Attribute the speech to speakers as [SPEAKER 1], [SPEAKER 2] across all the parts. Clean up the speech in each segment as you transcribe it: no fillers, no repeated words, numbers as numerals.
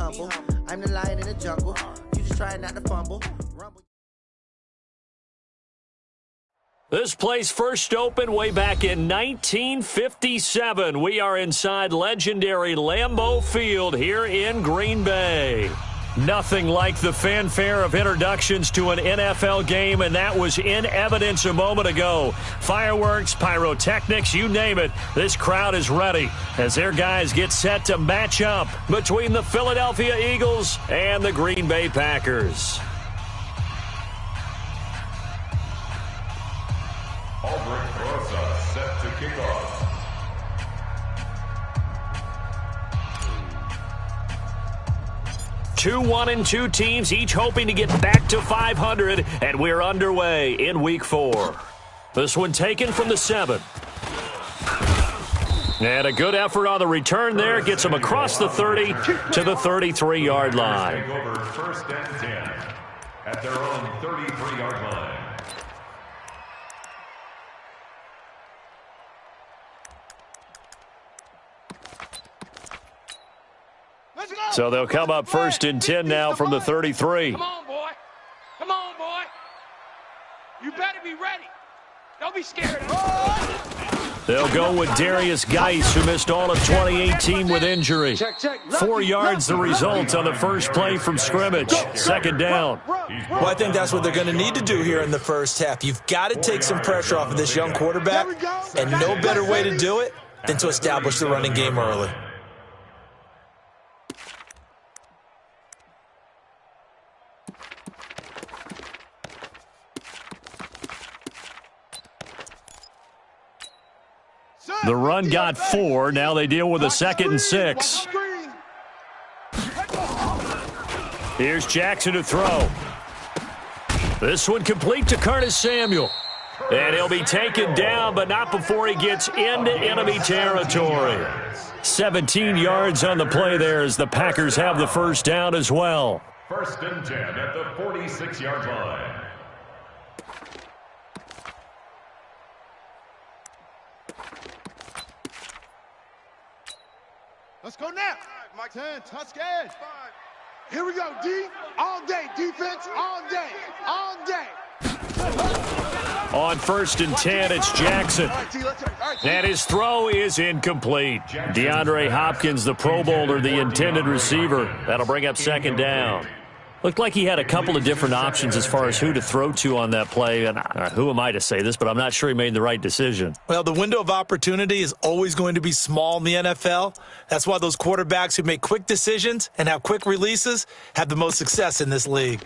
[SPEAKER 1] humble. I'm the lion in the jungle. You just trying not to fumble. Rumble.
[SPEAKER 2] This place first opened way back in 1957. We are inside legendary Lambeau Field here in Green Bay. Nothing like the fanfare of introductions to an NFL game, and that was in evidence a moment ago. Fireworks, pyrotechnics, you name it. This crowd is ready as their guys get set to match up between the Philadelphia Eagles and the Green Bay Packers.
[SPEAKER 3] Albrecht Rosa set to kick off.
[SPEAKER 2] Two 1-2 teams, each hoping to get back to 500, and we're underway in Week 4. This one taken from the 7. And a good effort on the return there gets them across the 30 to the 33-yard line.
[SPEAKER 3] Take over 1st and 10 at their own 33-yard line.
[SPEAKER 2] So they'll come up 1st and 10 now from the 33.
[SPEAKER 4] Come on, boy. Come on, boy. You better be ready. Don't be scared.
[SPEAKER 2] They'll go with Darius Geis, who missed all of 2018 with injury. 4 yards the result on the first play from scrimmage. 2nd down.
[SPEAKER 5] Well, I think that's what they're going to need to do here in the first half. You've got to take some pressure off of this young quarterback, and no better way to do it than to establish the running game early.
[SPEAKER 2] The run got 4. Now they deal with a 2nd and 6. Here's Jackson to throw. This one complete to Curtis Samuel. And he'll be taken down, but not before he gets into enemy territory. 17 yards on the play there as the Packers have the first down as well.
[SPEAKER 3] 1st and 10 at the 46-yard line.
[SPEAKER 6] Let's go now. Mike 10, touch edge. Here we go, D. All day. Defense, all day. All day.
[SPEAKER 2] On 1st and 10, it's Jackson. And his throw is incomplete. DeAndre Hopkins, the Pro Bowler, the intended receiver. That'll bring up 2nd down. Looked like he had a couple of different options as far as who to throw to on that play. And who am I to say this, but I'm not sure he made the right decision.
[SPEAKER 5] Well, the window of opportunity is always going to be small in the NFL. That's why those quarterbacks who make quick decisions and have quick releases have the most success in this league.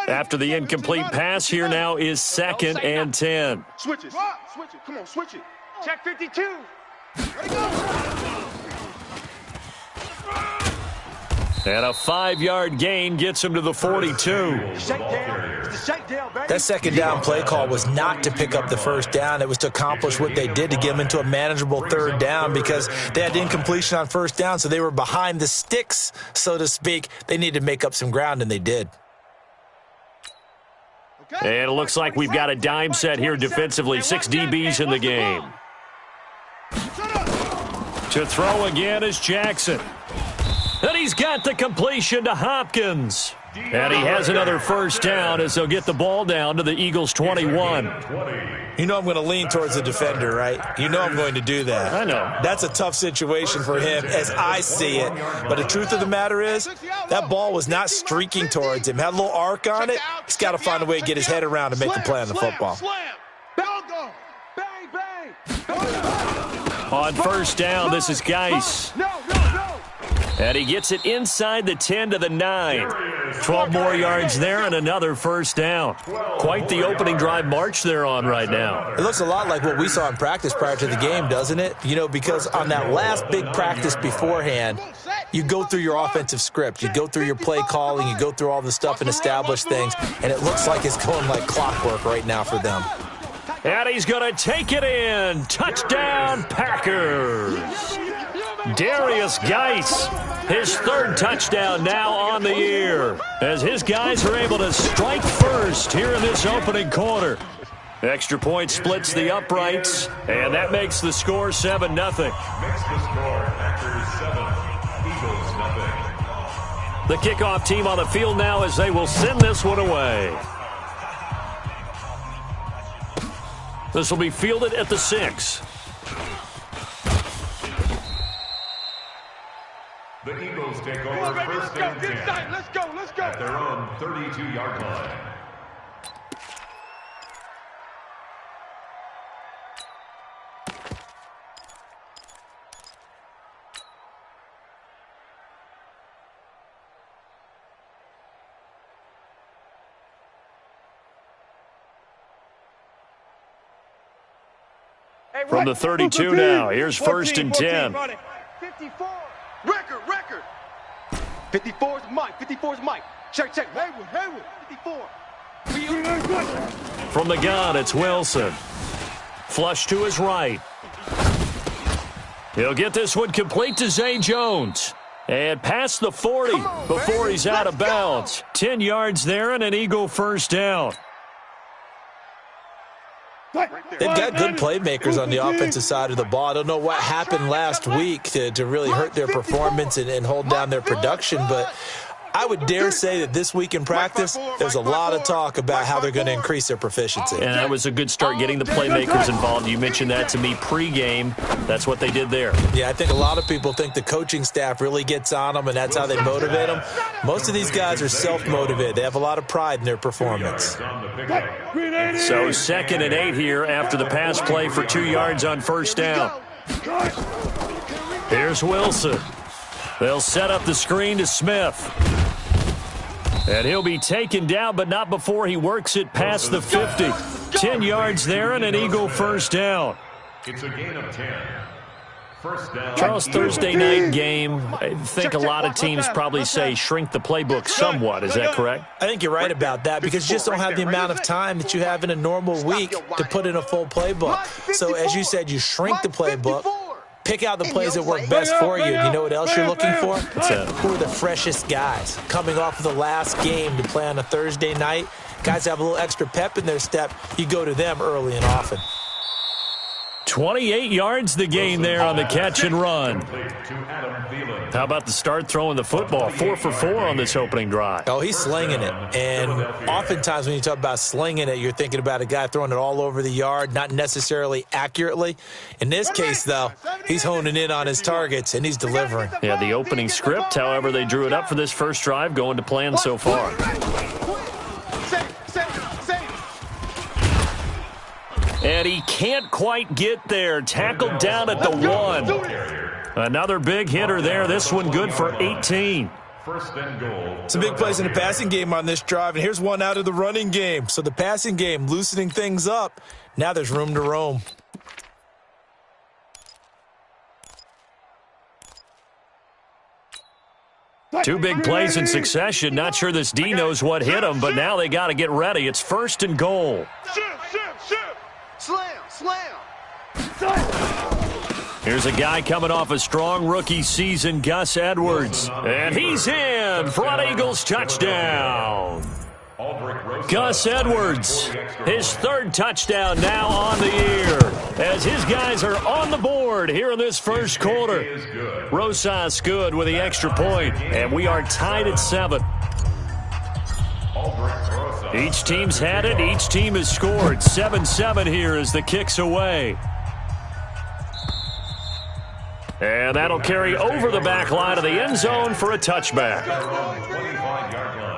[SPEAKER 2] After the incomplete pass, here now is 2nd and 10.
[SPEAKER 6] Switch it. Switch it. Come on, switch it.
[SPEAKER 4] Check 52.
[SPEAKER 2] And a 5-yard gain gets him to the 42.
[SPEAKER 5] That 2nd down play call was not to pick up the first down. It was to accomplish what they did, to get them into a manageable 3rd down, because they had incompletion on 1st down, so they were behind the sticks, so to speak. They needed to make up some ground, and they did.
[SPEAKER 2] And it looks like we've got a dime set here defensively. 6 DBs in the game. To throw again is Jackson. And he's got the completion to Hopkins. And he has another first down as they'll get the ball down to the Eagles' 21.
[SPEAKER 5] You know I'm going to lean towards the defender, right? You know I'm going to do that.
[SPEAKER 2] I know.
[SPEAKER 5] That's a tough situation for him as I see it. But the truth of the matter is, that ball was not streaking towards him. Had a little arc on it. He's got to find a way to get his head around and make the play on the football.
[SPEAKER 2] On 1st down, this is Geis. And he gets it inside the 10 to the 9. 12 more yards there and another first down. Quite the opening drive march they're on right now.
[SPEAKER 5] It looks a lot like what we saw in practice prior to the game, doesn't it? You know, because on that last big practice beforehand, you go through your offensive script. You go through your play calling. You go through all the stuff and establish things. And it looks like it's going like clockwork right now for them.
[SPEAKER 2] And he's going to take it in. Touchdown, Packers. Darius Geis, his 3rd touchdown now on the year, as his guys are able to strike first here in this opening quarter. Extra point splits the uprights, and that makes the score 7-0.
[SPEAKER 3] Makes the score Packers 7, Eagles 0.
[SPEAKER 2] The kickoff team on the field now as they will send this one away. This will be fielded at the 6.
[SPEAKER 3] The Eagles take over first and 10
[SPEAKER 6] Let's go.
[SPEAKER 3] at their own 32-yard line.
[SPEAKER 2] From the 32 now, here's first and 10.
[SPEAKER 6] 54. Record. 54's Mike. Check. Haywood. 54.
[SPEAKER 2] From the gun, it's Wilson. Flush to his right. He'll get this one complete to Zay Jones. And past the 40 before he's out of bounds. 10 yards there and an Eagle first down.
[SPEAKER 5] They've got good playmakers on the offensive side of the ball. I don't know what happened last week to really hurt their performance and hold down their production, but I would dare say that this week in practice, there's a lot of talk about how they're going to increase their proficiency.
[SPEAKER 2] And that was a good start, getting the playmakers involved. You mentioned that to me pregame. That's what they did there.
[SPEAKER 5] Yeah, I think a lot of people think the coaching staff really gets on them, and that's how they motivate them. Most of these guys are self-motivated. They have a lot of pride in their performance.
[SPEAKER 2] So 2nd and 8 here after the pass play for 2 yards on first down. Here's Wilson. They'll set up the screen to Smith. And he'll be taken down, but not before he works it past the 50. 10 yards there and an Eagle first down.
[SPEAKER 3] It's a gain of 10. First down.
[SPEAKER 2] Charles, Thursday night game, I think a lot of teams probably say shrink the playbook somewhat. Is that correct?
[SPEAKER 5] I think you're right about that because you just don't have the amount of time that you have in a normal week to put in a full playbook. So as you said, you shrink the playbook. Pick out the plays that work best for you. And you know what else you're looking for? Who are the freshest guys? Coming off of the last game to play on a Thursday night, guys have a little extra pep in their step. You go to them early and often.
[SPEAKER 2] 28 yards the gain there on the catch and run. How about the start throwing the football? 4 for 4 on this opening drive.
[SPEAKER 5] Oh, he's slinging it. And oftentimes when you talk about slinging it, you're thinking about a guy throwing it all over the yard, not necessarily accurately. In this case, though, he's honing in on his targets, and he's delivering.
[SPEAKER 2] Yeah, the opening script, however, they drew it up for this first drive, going to plan so far. And he can't quite get there. Tackled down at the 1. Another big hitter there. This one good for 18.
[SPEAKER 3] First and goal.
[SPEAKER 5] Some big plays in the passing game on this drive, and here's one out of the running game. So the passing game loosening things up. Now there's room to roam.
[SPEAKER 2] Two big plays in succession. Not sure this D knows what hit him, but now they got to get ready. It's first and goal.
[SPEAKER 6] Slam.
[SPEAKER 2] Here's a guy coming off a strong rookie season, Gus Edwards. And he's in. Front Eagles touchdown. Gus Edwards, his 3rd touchdown now on the year, as his guys are on the board here in this first quarter. Rosas good with the extra point, and we are tied at 7. Each team's had it. Each team has scored. 7-7 here as the kick's away. And that'll carry over the back line of the end zone for a touchback.
[SPEAKER 3] 25-yard line.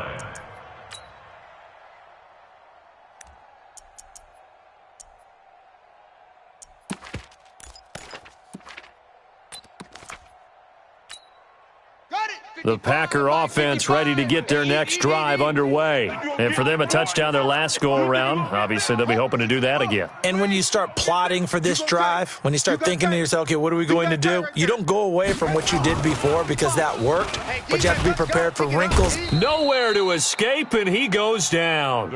[SPEAKER 2] The Packer offense ready to get their next drive underway. And for them, a touchdown their last go-around. Obviously, they'll be hoping to do that again.
[SPEAKER 5] And when you start plotting for this drive, when you start thinking to yourself, okay, what are we going to do? You don't go away from what you did before because that worked, but you have to be prepared for wrinkles.
[SPEAKER 2] Nowhere to escape, and he goes down.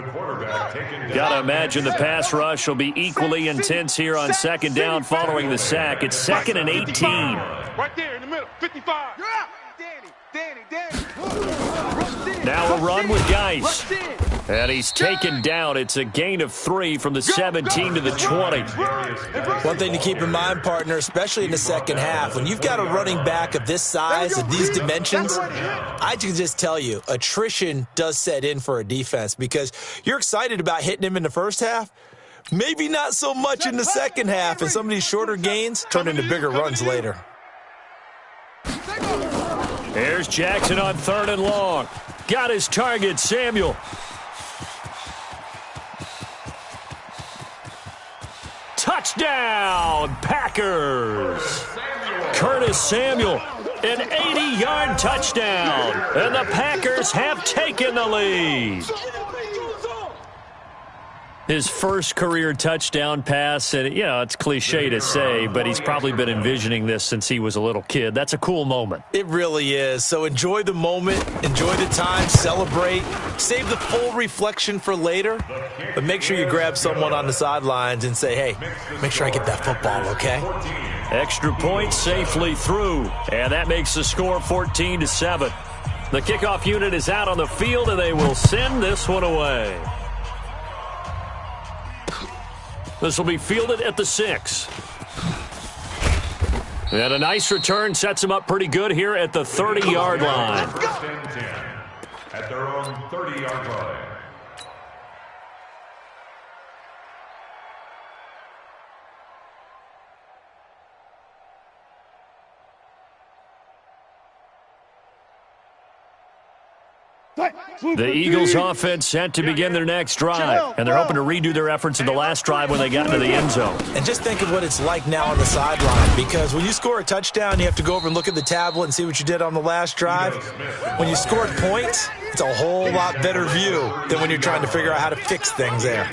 [SPEAKER 2] Got to imagine the pass rush will be equally intense here on 2nd down following the sack. It's 2nd and 18.
[SPEAKER 6] Right there in the middle, 55.
[SPEAKER 2] Now a run with Geis. And he's taken down. It's a gain of 3 from the 17 to the 20.
[SPEAKER 5] One thing to keep in mind, partner, especially in the second half, when you've got a running back of this size, of these dimensions, I can just tell you, attrition does set in for a defense because you're excited about hitting him in the first half. Maybe not so much in the second half, and some of these shorter gains turn into bigger runs later.
[SPEAKER 2] Here's Jackson on 3rd and long. Got his target, Samuel. Touchdown, Packers. Curtis Samuel, an 80-yard touchdown. And the Packers have taken the lead. His first career touchdown pass, and it's cliche to say, but he's probably been envisioning this since he was a little kid. That's a cool moment.
[SPEAKER 5] It really is. So enjoy the moment, enjoy the time, celebrate, save the full reflection for later, but make sure you grab someone on the sidelines and say, hey, make sure I get that football, okay?
[SPEAKER 2] Extra point safely through, and that makes the score 14-7. The kickoff unit is out on the field, and they will send this one away. This will be fielded at the 6. And a nice return sets them up pretty good here at the 30-yard line.
[SPEAKER 3] At their own 30-yard line.
[SPEAKER 2] The Eagles offense set to begin their next drive, and they're hoping to redo their efforts in the last drive when they got into the end zone.
[SPEAKER 5] And just think of what it's like now on the sideline, because when you score a touchdown, you have to go over and look at the tablet and see what you did on the last drive. When you scored points, it's a whole lot better view than when you're trying to figure out how to fix things there.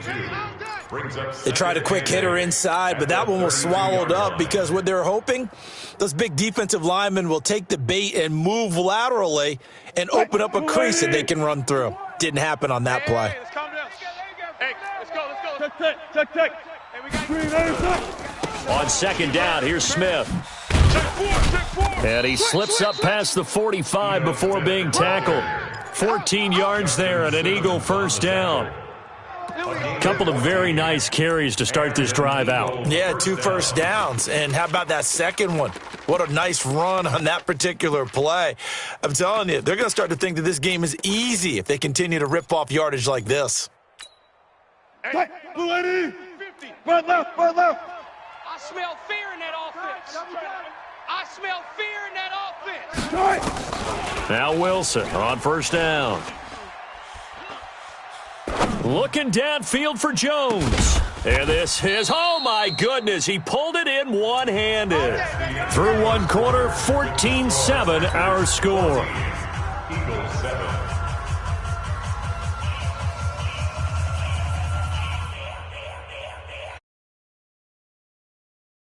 [SPEAKER 5] They tried a quick hitter inside, but that one was swallowed up because what they're hoping, those big defensive linemen will take the bait and move laterally and open up a crease that they can run through. Didn't happen on that play.
[SPEAKER 4] Hey, let's calm down. Hey, let's go. Check.
[SPEAKER 2] On second down, here's Smith. And he slips up past the 45 before being tackled. 14 yards there and an Eagle first down. Couple of very nice carries to start this drive out.
[SPEAKER 5] Yeah, 2 first downs. And how about that second one? What a nice run on that particular play. I'm telling you, they're going to start to think that this game is easy if they continue to rip off yardage like this.
[SPEAKER 6] Hey, blue lady. Right left, right left.
[SPEAKER 4] I smell fear in that offense. I smell fear in that offense.
[SPEAKER 6] Right.
[SPEAKER 2] Now Wilson on first down. Looking downfield for Jones. And this is, oh my goodness, he pulled it in one-handed. Through one quarter, 14-7 our score.
[SPEAKER 3] Eagles 7,